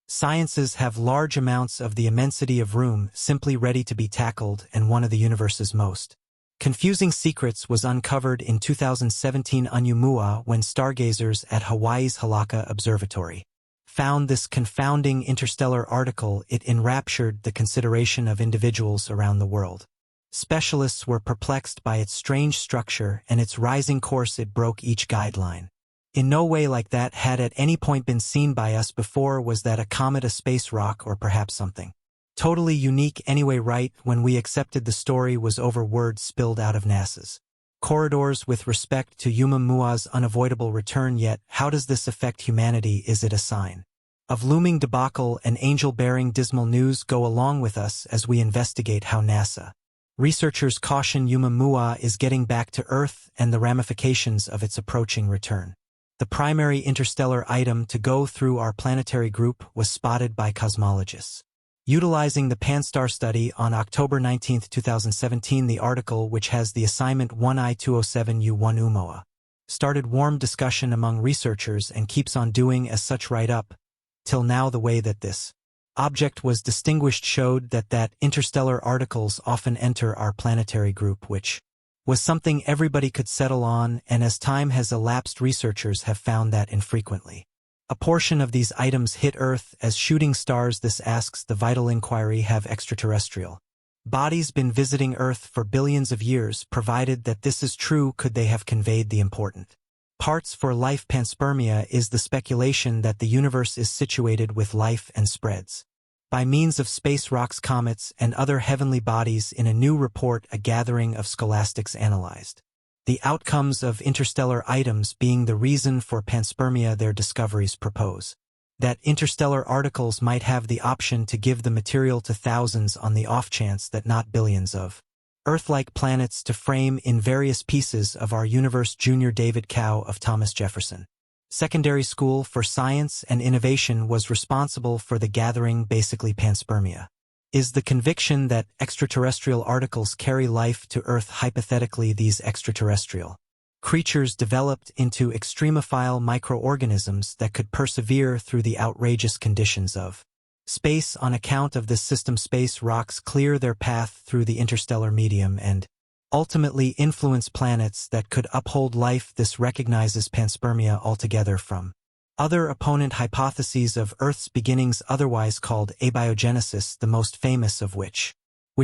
Sciences have large amounts of the immensity of room simply ready to be tackled, and one of the universe's most confusing secrets was uncovered in 2017 Oumuamua when stargazers at Hawaii's Halaka Observatory found this confounding interstellar article. It enraptured the consideration of individuals around the world. Specialists were perplexed by its strange structure and its rising course. It broke each guideline. In no way like that had at any point been seen by us before. Was that a comet, a space rock, or perhaps something totally unique anyway? Right when we accepted the story was over, words spilled out of NASA's corridors with respect to Oumuamua's unavoidable return. Yet, how does this affect humanity? Is it a sign of looming debacle and angel-bearing dismal news? Go along with us as we investigate how NASA researchers caution Oumuamua is getting back to Earth and the ramifications of its approaching return. The primary interstellar item to go through our planetary group was spotted by cosmologists utilizing the Pan-STAR study on October 19, 2017. The article, which has the assignment 1I207U1 Oumuamua, started warm discussion among researchers and keeps on doing as such right up till now. The way that this object was distinguished showed that interstellar articles often enter our planetary group, which was something everybody could settle on, and as time has elapsed, researchers have found that infrequently a portion of these items hit Earth as shooting stars. This asks the vital inquiry: have extraterrestrial bodies been visiting Earth for billions of years? Provided that this is true, could they have conveyed the important parts for life? Panspermia is the speculation that the universe is situated with life and spreads by means of space rocks, comets, and other heavenly bodies. In a new report, a gathering of scholastics analyzed the outcomes of interstellar items being the reason for panspermia. Their discoveries propose that interstellar articles might have the option to give the material to thousands on the off chance that not billions of Earth-like planets to frame in various pieces of our universe. Jr. David Cow of Thomas Jefferson Secondary School for Science and Innovation was responsible for the gathering. Basically, panspermia is the conviction that extraterrestrial articles carry life to Earth. Hypothetically, these extraterrestrial creatures developed into extremophile microorganisms that could persevere through the outrageous conditions of space. On account of this system, space rocks clear their path through the interstellar medium and ultimately influence planets that could uphold life. This recognizes panspermia altogether from other opponent hypotheses of Earth's beginnings, otherwise called abiogenesis, the most famous of which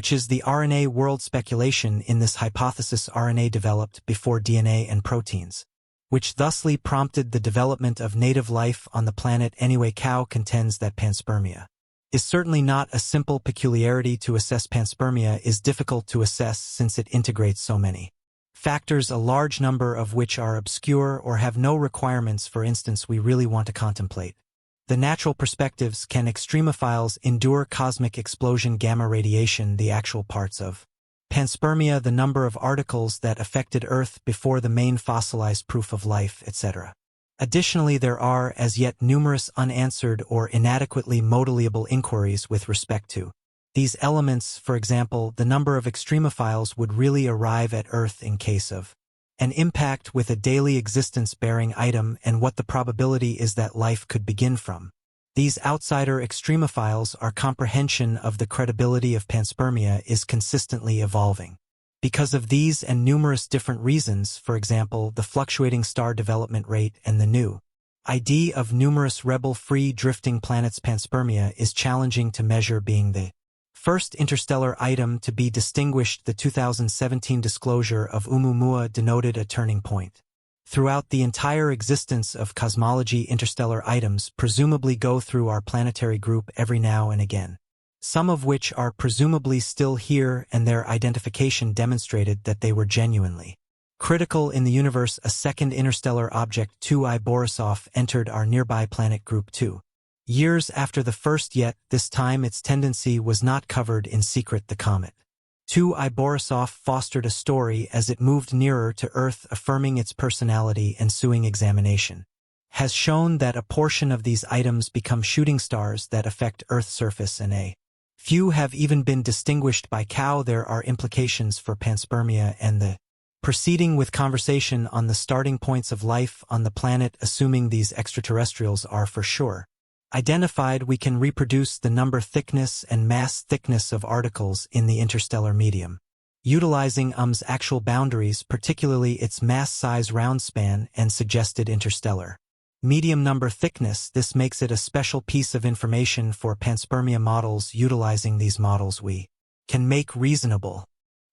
is the RNA world. Speculation in this hypothesis: RNA developed before DNA and proteins, which thusly prompted the development of native life on the planet. Anyway, Cow contends that panspermia is certainly not a simple peculiarity. To assess panspermia is difficult to assess since it integrates so many factors, a large number of which are obscure or have no requirements. For instance, we really want to contemplate the natural perspectives: can extremophiles endure cosmic explosion, gamma radiation? The actual parts of panspermia, the number of articles that affected Earth before the main fossilized proof of life, etc. Additionally, there are as yet numerous unanswered or inadequately modellable inquiries with respect to these elements. For example, the number of extremophiles would really arrive at Earth in case of an impact with a daily existence-bearing item, and what the probability is that life could begin from these outsider extremophiles. Our comprehension of the credibility of panspermia is consistently evolving because of these and numerous different reasons. For example, the fluctuating star development rate and the new idea of numerous rebel-free drifting planets. Panspermia is challenging to measure, being the first interstellar item to be distinguished. The 2017 disclosure of Oumuamua denoted a turning point. Throughout the entire existence of cosmology, interstellar items presumably go through our planetary group every now and again, some of which are presumably still here, and their identification demonstrated that they were genuinely critical in the universe. A second interstellar object, 2I Borisov, entered our nearby planet group 2 years after the first, yet this time its tendency was not covered in secret. The comet 2I Borisov fostered a story as it moved nearer to Earth, affirming its personality. Ensuing examination has shown that a portion of these items become shooting stars that affect Earth's surface, and a few have even been distinguished by Cow. There are implications for panspermia and the proceeding with conversation on the starting points of life on the planet, assuming these extraterrestrials are for sure Identified, we can reproduce the number thickness and mass thickness of particles in the interstellar medium. Utilizing UM's actual boundaries, particularly its mass size round span and suggested interstellar medium number thickness, this makes it a special piece of information for panspermia models. Utilizing these models, we can make reasonable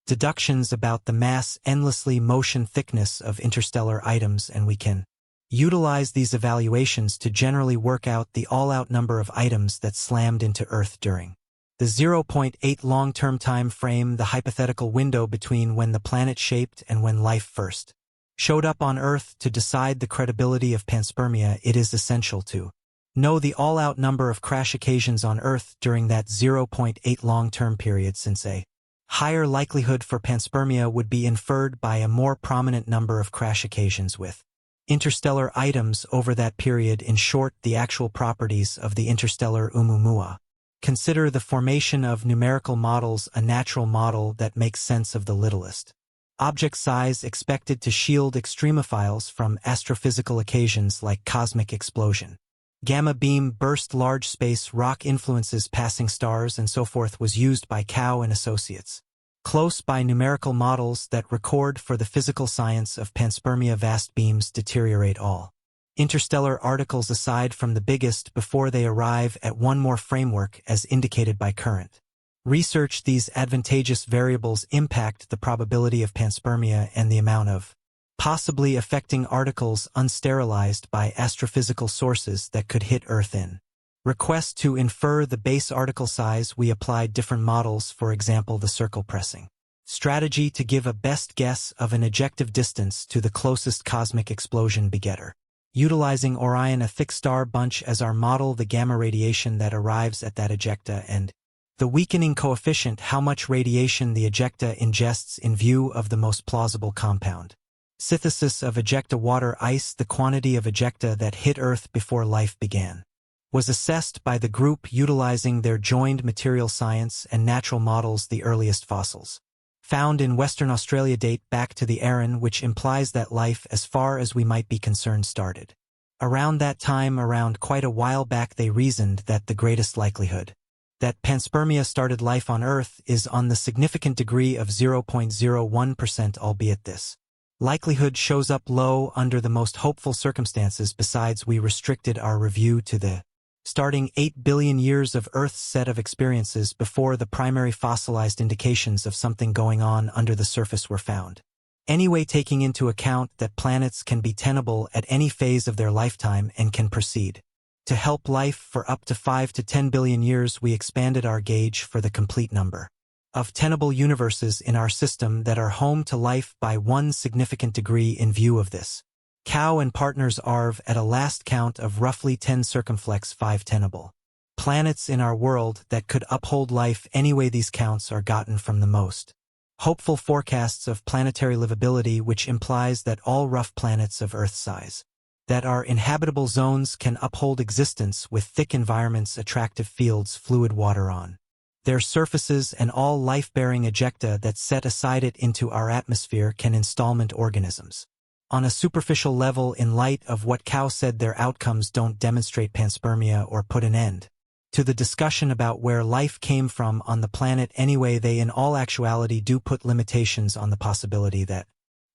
deductions about the mass, endlessly motion thickness of interstellar items, and we can utilize these evaluations to generally work out the all-out number of items that slammed into Earth during the 0.8 long-term time frame, the hypothetical window between when the planet shaped and when life first showed up on Earth. To decide the credibility of panspermia, it is essential to know the all-out number of crash occasions on Earth during that 0.8 long-term period, since a higher likelihood for panspermia would be inferred by a more prominent number of crash occasions with interstellar items over that period. In short, the actual properties of the interstellar Oumuamua. Consider the formation of numerical models, a natural model that makes sense of the littlest object size expected to shield extremophiles from astrophysical occasions like cosmic explosion, gamma beam burst, large space rock influences, passing stars, and so forth, was used by Cow and associates. Close by numerical models that record for the physical science of panspermia. Vast beams deteriorate all interstellar particles aside from the biggest before they arrive at one more framework as indicated by current research. These advantageous variables impact the probability of panspermia and the amount of possibly affecting particles unsterilized by astrophysical sources that could hit Earth. In request to infer the base particle size, we applied different models, for example the circle pressing strategy, to give a best guess of an ejective distance to the closest cosmic explosion begetter. Utilizing Orion, a thick star bunch, as our model, the gamma radiation that arrives at that ejecta, and the weakening coefficient, how much radiation the ejecta ingests in view of the most plausible compound synthesis of ejecta water ice. The quantity of ejecta that hit Earth before life began was assessed by the group utilizing their joined material science and natural models. The earliest fossils found in Western Australia date back to the Aran, which implies that life, as far as we might be concerned, started around that time. Around quite a while back, they reasoned that the greatest likelihood that panspermia started life on Earth is on the significant degree of 0.01%, albeit this likelihood shows up low under the most hopeful circumstances. Besides, we restricted our review to the starting 8 billion years of Earth's set of experiences before the primary fossilized indications of something going on under the surface were found. Anyway, taking into account that planets can be tenable at any phase of their lifetime and can proceed to help life for up to 5 to 10 billion years, we expanded our gauge for the complete number of tenable universes in our system that are home to life by one significant degree. In view of this, Cow and partners arrive at a last count of roughly 10 circumflex 5 tenable planets in our world that could uphold life. Anyway, these counts are gotten from the most hopeful forecasts of planetary livability, which implies that all rough planets of Earth size that are inhabitable zones can uphold existence with thick environments, attractive fields, fluid water on their surfaces, and all life-bearing ejecta that set aside it into our atmosphere can installment organisms. On a superficial level, in light of what Cow said, their outcomes don't demonstrate panspermia or put an end to the discussion about where life came from on the planet. Anyway, they in all actuality do put limitations on the possibility that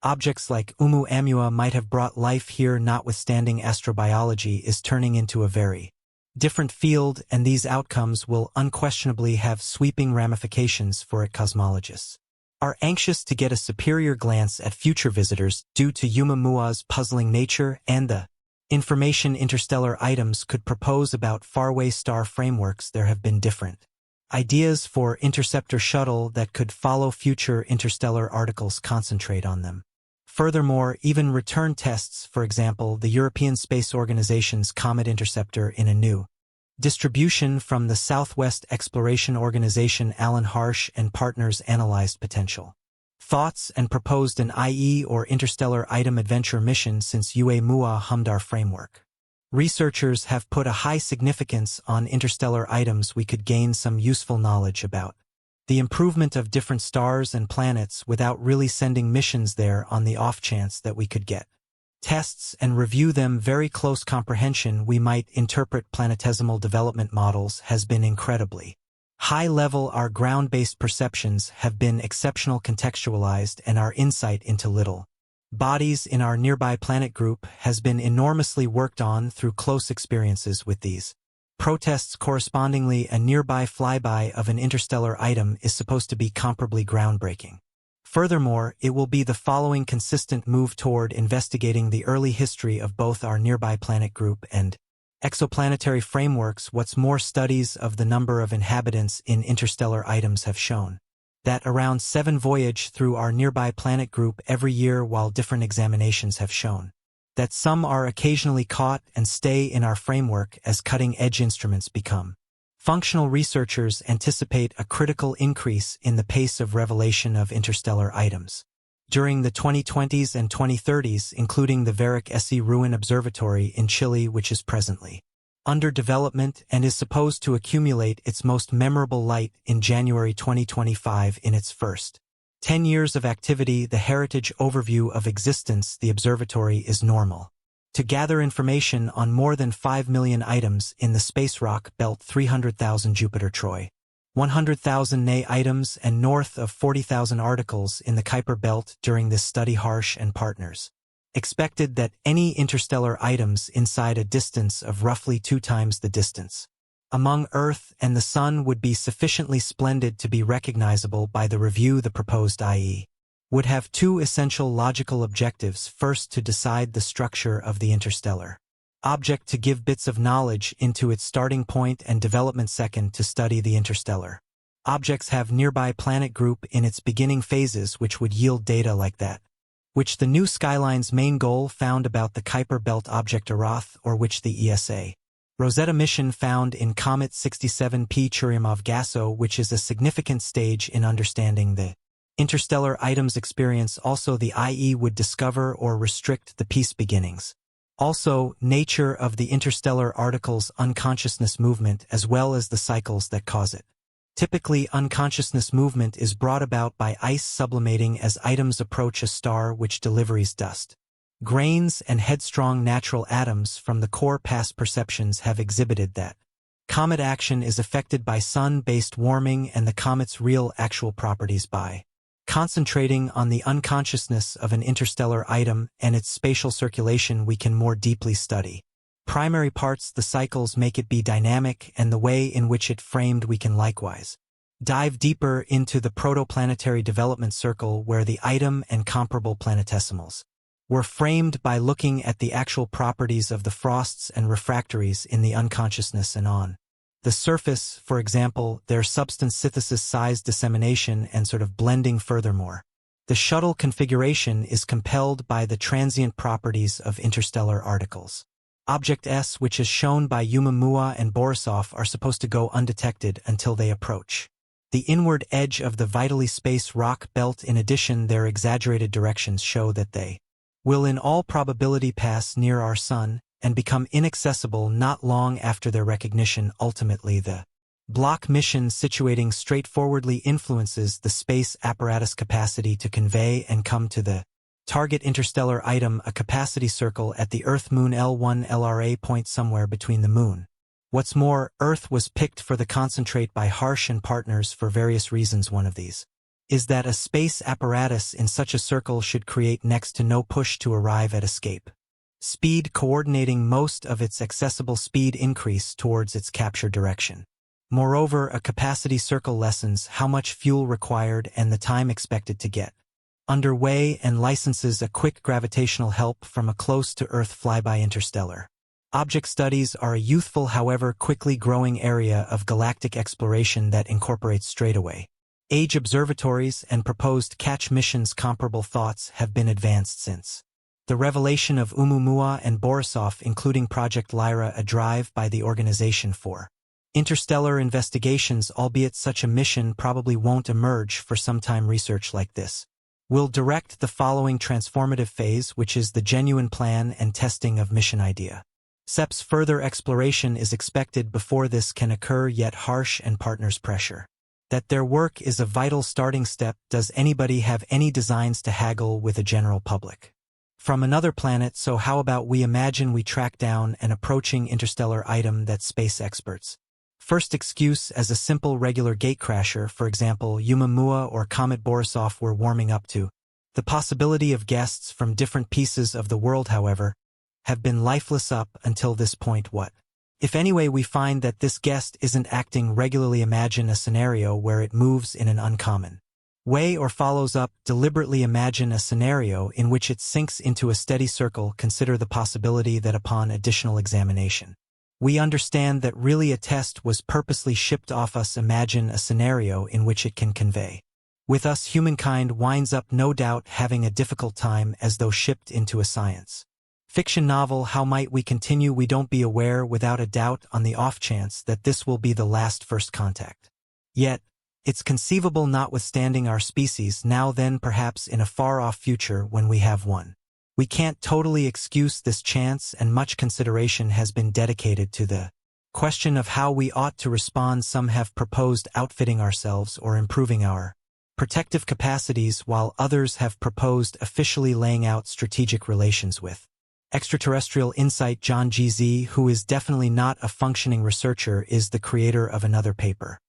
objects like Oumuamua might have brought life here. Notwithstanding, astrobiology is turning into a very different field, and these outcomes will unquestionably have sweeping ramifications for cosmologists are anxious to get a superior glance at future visitors due to Oumuamua's puzzling nature and the information interstellar items could propose about faraway star frameworks. There have been different ideas for interceptor shuttle that could follow future interstellar particles, concentrate on them. Furthermore, even return tests, for example, the European Space Organization's Comet Interceptor in a new distribution from the Southwest Exploration Organization, Alan Harsh and partners analyzed potential thoughts and proposed an IE or interstellar item adventure mission since Oumuamua hummed our framework. Researchers have put a high significance on interstellar items we could gain some useful knowledge about the improvement of different stars and planets without really sending missions there, on the off chance that we could get tests and review them very close comprehension we might interpret planetesimal development models has been incredibly high level. Our ground-based perceptions have been exceptional contextualized, and our insight into little bodies in our nearby planet group has been enormously worked on through close experiences with these protests. Correspondingly, a nearby flyby of an interstellar item is supposed to be comparably groundbreaking. Furthermore, it will be the following consistent move toward investigating the early history of both our nearby planet group and exoplanetary frameworks. What's more, studies of the number of inhabitants in interstellar items have shown that around 7 voyage through our nearby planet group every year, while different examinations have shown that some are occasionally caught and stay in our framework as cutting-edge instruments become functional. Researchers anticipate a critical increase in the pace of revelation of interstellar items during the 2020s and 2030s, including the Varick SE Ruin Observatory in Chile, which is presently under development and is supposed to accumulate its most memorable light in January 2025. In its first 10 years of activity, the heritage overview of existence, the observatory is normal to gather information on more than 5 million items in the space rock belt, 300,000 Jupiter Troy, 100,000 Ne items, and north of 40,000 articles in the Kuiper belt. During this study, Harsh and partners expected that any interstellar items inside a distance of roughly 2 times the distance among Earth and the Sun would be sufficiently splendid to be recognizable by the review. The proposed IE would have 2 essential logical objectives. First, to decide the structure of the interstellar object, to give bits of knowledge into its starting point and development. Second, to study the interstellar objects have nearby planet group in its beginning phases, which would yield data like that which the New Skyline's main goal found about the Kuiper belt object Arath, or which the ESA Rosetta mission found in Comet 67P Churyumov-Gasso, which is a significant stage in understanding the interstellar items experience. Also, the IE would discover or restrict the piece beginnings. Also, nature of the interstellar article's unconsciousness movement, as well as the cycles that cause it. Typically, unconsciousness movement is brought about by ice sublimating as items approach a star, which delivers dust grains and headstrong natural atoms from the core. Past perceptions have exhibited that comet action is affected by sun-based warming and the comet's real actual properties. By concentrating on the unconsciousness of an interstellar item and its spatial circulation, we can more deeply study primary parts, the cycles make it be dynamic, and the way in which it framed. We can likewise dive deeper into the protoplanetary development circle, where the item and comparable planetesimals were framed by looking at the actual properties of the frosts and refractories in the unconsciousness and on the surface, for example, their substance synthesis, size dissemination, and sort of blending. Furthermore, the shuttle configuration is compelled by the transient properties of interstellar articles. Object S, which is shown by Oumuamua and Borisov, are supposed to go undetected until they approach the inward edge of the vitally space rock belt. In addition, their exaggerated directions show that they will in all probability pass near our Sun and become inaccessible not long after their recognition. Ultimately, the block mission situating straightforwardly influences the space apparatus capacity to convey and come to the target interstellar item, a capacity circle at the Earth-Moon L1 LRA point somewhere between the Moon. What's more, Earth was picked for the concentrate by Harsh and partners for various reasons. One of these is that a space apparatus in such a circle should create next to no push to arrive at escape speed, coordinating most of its accessible speed increase towards its capture direction. Moreover, a capacity circle lessens how much fuel required and the time expected to get underway, and licenses a quick gravitational help from a close-to-Earth flyby. Interstellar object studies are a youthful, however quickly growing area of galactic exploration that incorporates straightaway age observatories and proposed catch missions. Comparable thoughts have been advanced since the revelation of Oumuamua and Borisov, including Project Lyra, a drive by the Organization for Interstellar Investigations, albeit such a mission probably won't emerge for some time. Research like this will direct the following transformative phase, which is the genuine plan and testing of mission idea. SEP's further exploration is expected before this can occur, yet Harsh and partners pressure that their work is a vital starting step. Does anybody have any designs to haggle with a general public? from another planet, so how about we imagine we track down an approaching interstellar item that space experts first excuse as a simple regular gatecrasher, for example, Oumuamua or Comet Borisov, were warming up to. The possibility of guests from different pieces of the world, however, have been lifeless up until this point. What if anyway we find that this guest isn't acting regularly? Imagine a scenario where it moves in an uncommon way or follows up. Deliberately imagine a scenario in which it sinks into a steady circle. Consider the possibility that upon additional examination, we understand that really a test was purposely shipped off us. Imagine a scenario in which it can convey with us. Humankind winds up no doubt having a difficult time as though shipped into a science fiction novel. How might we continue? We don't be aware without a doubt on the off chance that this will be the last first contact. Yet, it's conceivable, notwithstanding our species now then, perhaps in a far-off future when we have one. We can't totally excuse this chance, and much consideration has been dedicated to the question of how we ought to respond. Some have proposed outfitting ourselves or improving our protective capacities, while others have proposed officially laying out strategic relations with extraterrestrial insight. John G.Z., who is definitely not a functioning researcher, is the creator of another paper